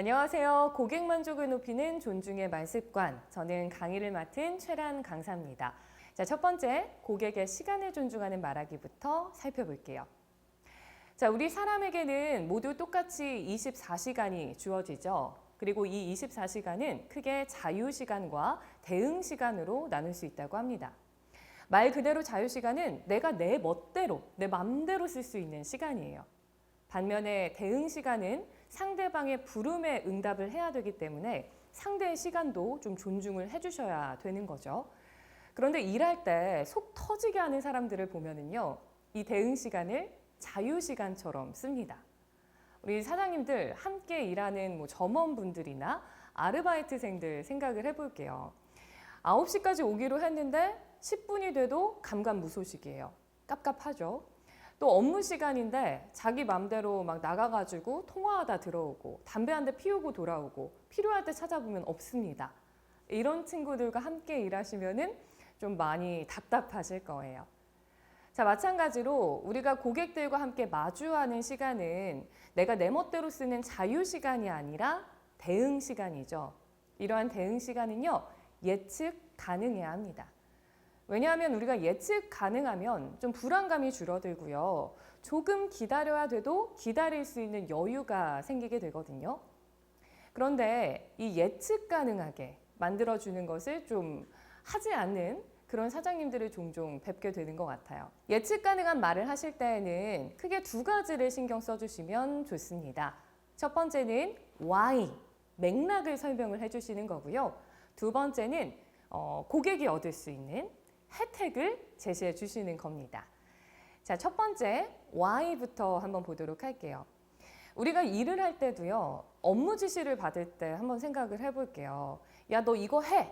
안녕하세요. 고객 만족을 높이는 존중의 말습관. 저는 강의를 맡은 최란 강사입니다. 자, 첫 번째, 고객의 시간을 존중하는 말하기부터 살펴볼게요. 자, 우리 사람에게는 모두 똑같이 24시간이 주어지죠. 그리고 이 24시간은 크게 자유시간과 대응시간으로 나눌 수 있다고 합니다. 말 그대로 자유시간은 내가 내 멋대로, 내 맘대로 쓸 수 있는 시간이에요. 반면에 대응시간은 상대방의 부름에 응답을 해야 되기 때문에 상대의 시간도 좀 존중을 해주셔야 되는 거죠. 그런데 일할 때 속 터지게 하는 사람들을 보면은요, 이 대응시간을 자유시간처럼 씁니다. 우리 사장님들 함께 일하는 점원분들이나 아르바이트생들 생각을 해볼게요. 9시까지 오기로 했는데 10분이 돼도 감감무소식이에요. 깝깝하죠. 또 업무 시간인데 자기 맘대로 막 나가가지고 통화하다 들어오고 담배 한 대 피우고 돌아오고 필요할 때 찾아보면 없습니다. 이런 친구들과 함께 일하시면은 좀 많이 답답하실 거예요. 자, 마찬가지로 우리가 고객들과 함께 마주하는 시간은 내가 내 멋대로 쓰는 자유 시간이 아니라 대응 시간이죠. 이러한 대응 시간은요, 예측 가능해야 합니다. 왜냐하면 우리가 예측 가능하면 좀 불안감이 줄어들고요. 조금 기다려야 돼도 기다릴 수 있는 여유가 생기게 되거든요. 그런데 이 예측 가능하게 만들어주는 것을 좀 하지 않는 그런 사장님들을 종종 뵙게 되는 것 같아요. 예측 가능한 말을 하실 때에는 크게 두 가지를 신경 써주시면 좋습니다. 첫 번째는 why, 맥락을 설명을 해주시는 거고요. 두 번째는 고객이 얻을 수 있는 혜택을 제시해 주시는 겁니다. 자, 첫 번째 why부터 한번 보도록 할게요. 우리가 일을 할 때도요, 업무 지시를 받을 때 한번 생각을 해볼게요. 야, 너 이거 해!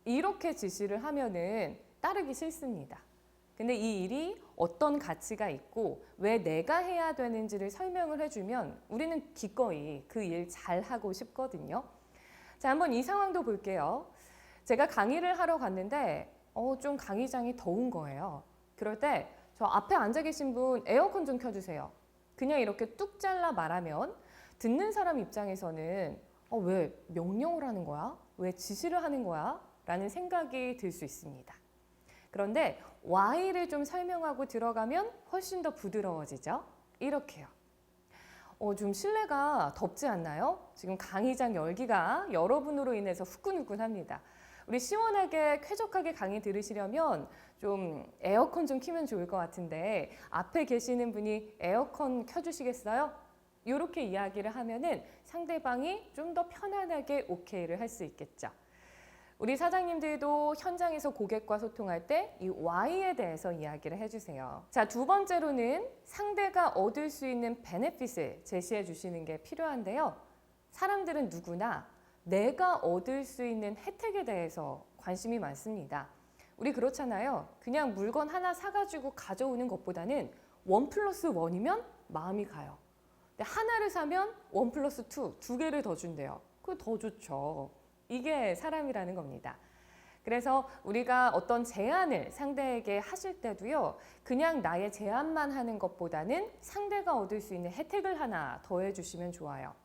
이렇게 지시를 하면은 따르기 싫습니다. 근데 이 일이 어떤 가치가 있고 왜 내가 해야 되는지를 설명을 해주면 우리는 기꺼이 그 일 잘하고 싶거든요. 자, 한번 이 상황도 볼게요. 제가 강의를 하러 갔는데 좀 강의장이 더운 거예요. 그럴 때 저 앞에 앉아 계신 분 에어컨 좀 켜주세요. 그냥 이렇게 뚝 잘라 말하면 듣는 사람 입장에서는 왜 명령을 하는 거야? 왜 지시를 하는 거야? 라는 생각이 들 수 있습니다. 그런데 why를 좀 설명하고 들어가면 훨씬 더 부드러워지죠? 이렇게요. 좀 실내가 덥지 않나요? 지금 강의장 열기가 여러분으로 인해서 후끈후끈합니다. 우리 시원하게 쾌적하게 강의 들으시려면 좀 에어컨 좀 켜면 좋을 것 같은데 앞에 계시는 분이 에어컨 켜주시겠어요? 이렇게 이야기를 하면은 상대방이 좀 더 편안하게 오케이를 할 수 있겠죠. 우리 사장님들도 현장에서 고객과 소통할 때 이 why에 대해서 이야기를 해주세요. 자, 두 번째로는 상대가 얻을 수 있는 베네핏을 제시해 주시는 게 필요한데요. 사람들은 누구나 내가 얻을 수 있는 혜택에 대해서 관심이 많습니다. 우리 그렇잖아요. 그냥 물건 하나 사가지고 가져오는 것보다는 1+1이면 마음이 가요. 근데 하나를 사면 1+2, 두 개를 더 준대요. 그거 더 좋죠. 이게 사람이라는 겁니다. 그래서 우리가 어떤 제안을 상대에게 하실 때도요, 그냥 나의 제안만 하는 것보다는 상대가 얻을 수 있는 혜택을 하나 더해 주시면 좋아요.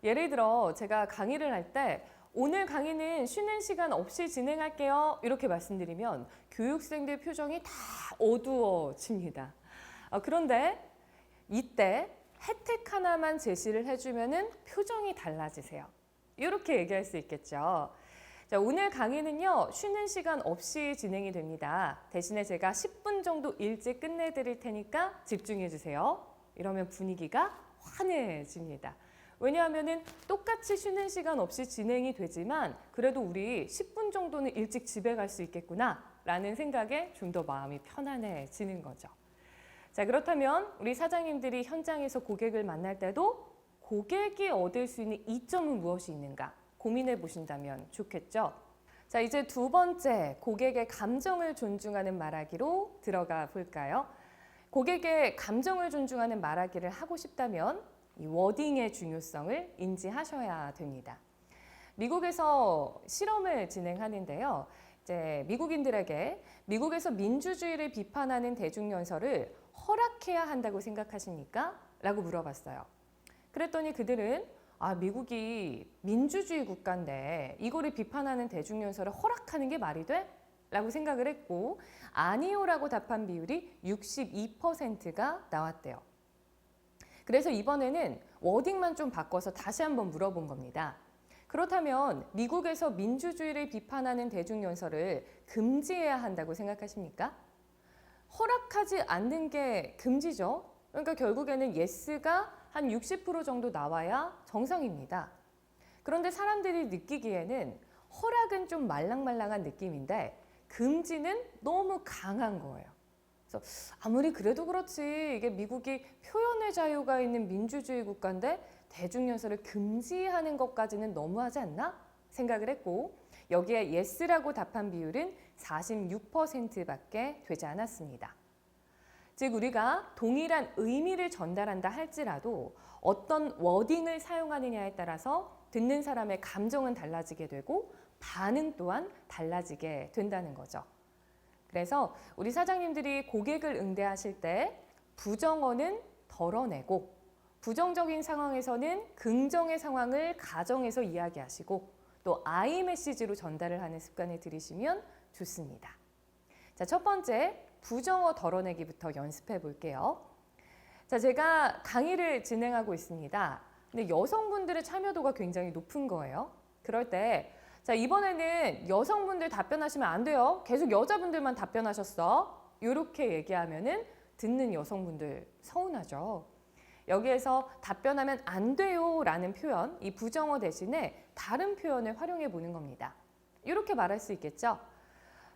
예를 들어 제가 강의를 할 때 오늘 강의는 쉬는 시간 없이 진행할게요. 이렇게 말씀드리면 교육생들 표정이 다 어두워집니다. 그런데 이때 혜택 하나만 제시를 해주면은 표정이 달라지세요. 이렇게 얘기할 수 있겠죠. 자, 오늘 강의는요, 쉬는 시간 없이 진행이 됩니다. 대신에 제가 10분 정도 일찍 끝내드릴 테니까 집중해 주세요. 이러면 분위기가 환해집니다. 왜냐하면은 똑같이 쉬는 시간 없이 진행이 되지만 그래도 우리 10분 정도는 일찍 집에 갈 수 있겠구나 라는 생각에 좀 더 마음이 편안해지는 거죠. 자, 그렇다면 우리 사장님들이 현장에서 고객을 만날 때도 고객이 얻을 수 있는 이점은 무엇이 있는가 고민해 보신다면 좋겠죠. 자, 이제 두 번째, 고객의 감정을 존중하는 말하기로 들어가 볼까요? 고객의 감정을 존중하는 말하기를 하고 싶다면 이 워딩의 중요성을 인지하셔야 됩니다. 미국에서 실험을 진행하는데요. 이제 미국인들에게 미국에서 민주주의를 비판하는 대중연설을 허락해야 한다고 생각하십니까? 라고 물어봤어요. 그랬더니 그들은 미국이 민주주의 국가인데 이거를 비판하는 대중연설을 허락하는 게 말이 돼? 라고 생각을 했고 아니요라고 답한 비율이 62%가 나왔대요. 그래서 이번에는 워딩만 좀 바꿔서 다시 한번 물어본 겁니다. 그렇다면 미국에서 민주주의를 비판하는 대중연설을 금지해야 한다고 생각하십니까? 허락하지 않는 게 금지죠. 그러니까 결국에는 예스가 한 60% 정도 나와야 정상입니다. 그런데 사람들이 느끼기에는 허락은 좀 말랑말랑한 느낌인데 금지는 너무 강한 거예요. 그래서 아무리 그래도 그렇지 이게 미국이 표현의 자유가 있는 민주주의 국가인데 대중연설을 금지하는 것까지는 너무하지 않나 생각을 했고 여기에 예스라고 답한 비율은 46%밖에 되지 않았습니다. 즉 우리가 동일한 의미를 전달한다 할지라도 어떤 워딩을 사용하느냐에 따라서 듣는 사람의 감정은 달라지게 되고 반응 또한 달라지게 된다는 거죠. 그래서 우리 사장님들이 고객을 응대하실 때 부정어는 덜어내고 부정적인 상황에서는 긍정의 상황을 가정해서 이야기하시고 또 I 메시지로 전달을 하는 습관을 들이시면 좋습니다. 자, 첫 번째 부정어 덜어내기부터 연습해 볼게요. 자, 제가 강의를 진행하고 있습니다. 근데 여성분들의 참여도가 굉장히 높은 거예요. 그럴 때 자, 이번에는 여성분들 답변하시면 안 돼요. 계속 여자분들만 답변하셨어. 이렇게 얘기하면은 듣는 여성분들 서운하죠. 여기에서 답변하면 안 돼요 라는 표현, 이 부정어 대신에 다른 표현을 활용해 보는 겁니다. 이렇게 말할 수 있겠죠.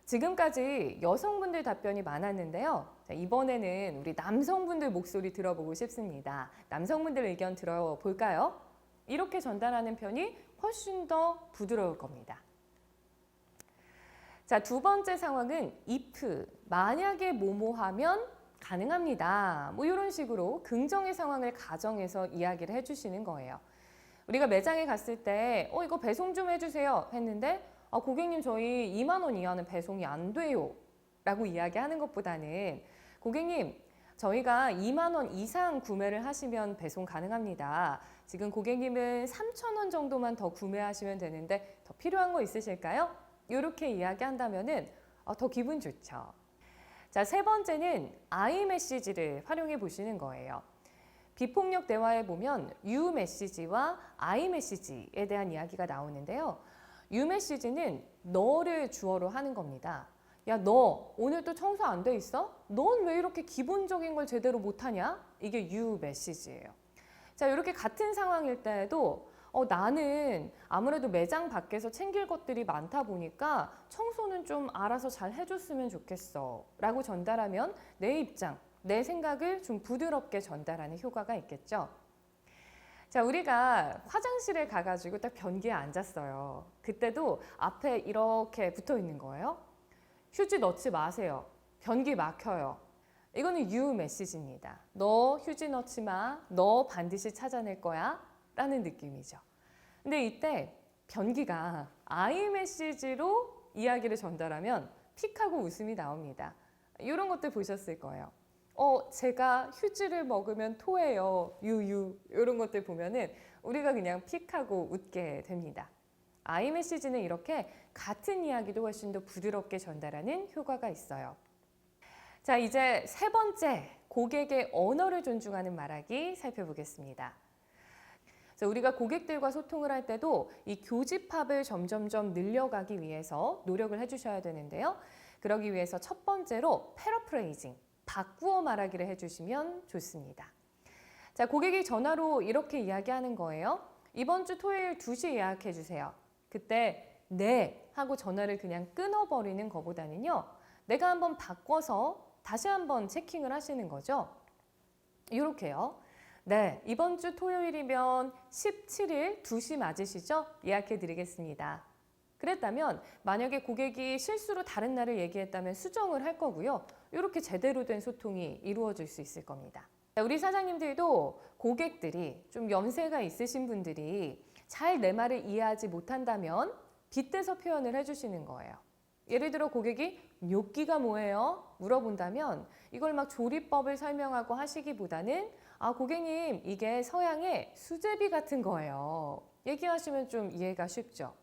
지금까지 여성분들 답변이 많았는데요. 자, 이번에는 우리 남성분들 목소리 들어보고 싶습니다. 남성분들 의견 들어볼까요? 이렇게 전달하는 편이 훨씬 더 부드러울 겁니다. 자, 두 번째 상황은 if, 만약에 뭐뭐하면 가능합니다. 뭐 이런 식으로 긍정의 상황을 가정해서 이야기를 해주시는 거예요. 우리가 매장에 갔을 때 이거 배송 좀 해주세요 했는데 고객님 저희 2만 원 이하는 배송이 안 돼요 라고 이야기하는 것보다는 고객님 저희가 2만 원 이상 구매를 하시면 배송 가능합니다. 지금 고객님은 3천 원 정도만 더 구매하시면 되는데 더 필요한 거 있으실까요? 이렇게 이야기한다면은 더 기분 좋죠. 자, 세 번째는 I 메시지를 활용해 보시는 거예요. 비폭력 대화에 보면 You 메시지와 I 메시지에 대한 이야기가 나오는데요. You 메시지는 너를 주어로 하는 겁니다. 야, 너 오늘 또 청소 안 돼 있어? 넌 왜 이렇게 기본적인 걸 제대로 못하냐? 이게 You 메시지예요. 자, 이렇게 같은 상황일 때에도 나는 아무래도 매장 밖에서 챙길 것들이 많다 보니까 청소는 좀 알아서 잘 해줬으면 좋겠어 라고 전달하면 내 입장, 내 생각을 좀 부드럽게 전달하는 효과가 있겠죠. 자, 우리가 화장실에 가가지고 딱 변기에 앉았어요. 그때도 앞에 이렇게 붙어 있는 거예요. 휴지 넣지 마세요. 변기 막혀요. 이거는 You 메시지입니다. 너 휴지 넣지 마. 너 반드시 찾아낼 거야. 라는 느낌이죠. 근데 이때 변기가 I 메시지로 이야기를 전달하면 픽하고 웃음이 나옵니다. 이런 것들 보셨을 거예요. 제가 휴지를 먹으면 토해요. 유유. 이런 것들 보면은 우리가 그냥 픽하고 웃게 됩니다. I 메시지는 이렇게 같은 이야기도 훨씬 더 부드럽게 전달하는 효과가 있어요. 자, 이제 세 번째, 고객의 언어를 존중하는 말하기 살펴보겠습니다. 자, 우리가 고객들과 소통을 할 때도 이 교집합을 점점점 늘려가기 위해서 노력을 해주셔야 되는데요. 그러기 위해서 첫 번째로 패러프레이징, 바꾸어 말하기를 해주시면 좋습니다. 자, 고객이 전화로 이렇게 이야기하는 거예요. 이번 주 토요일 2시 예약해 주세요. 그때 네 하고 전화를 그냥 끊어버리는 것보다는요. 내가 한번 바꿔서 다시 한번 체킹을 하시는 거죠. 이렇게요. 네, 이번 주 토요일이면 17일 2시 맞으시죠? 예약해 드리겠습니다. 그랬다면 만약에 고객이 실수로 다른 날을 얘기했다면 수정을 할 거고요. 이렇게 제대로 된 소통이 이루어질 수 있을 겁니다. 우리 사장님들도 고객들이 좀 연세가 있으신 분들이 잘 내 말을 이해하지 못한다면 빗대서 표현을 해주시는 거예요. 예를 들어 고객이 뇨끼가 뭐예요? 물어본다면 이걸 막 조리법을 설명하고 하시기보다는 고객님 이게 서양의 수제비 같은 거예요. 얘기하시면 좀 이해가 쉽죠.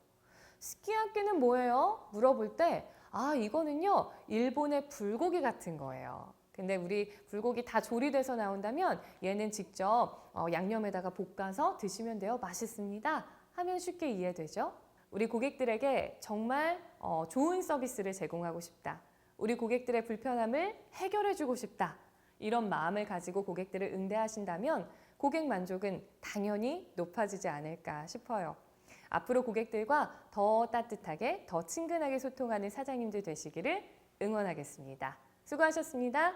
스키야키는 뭐예요? 물어볼 때 이거는요 일본의 불고기 같은 거예요. 근데 우리 불고기 다 조리돼서 나온다면 얘는 직접 양념에다가 볶아서 드시면 돼요. 맛있습니다. 하면 쉽게 이해되죠? 우리 고객들에게 정말 좋은 서비스를 제공하고 싶다. 우리 고객들의 불편함을 해결해주고 싶다. 이런 마음을 가지고 고객들을 응대하신다면 고객 만족은 당연히 높아지지 않을까 싶어요. 앞으로 고객들과 더 따뜻하게, 더 친근하게 소통하는 사장님들 되시기를 응원하겠습니다. 수고하셨습니다.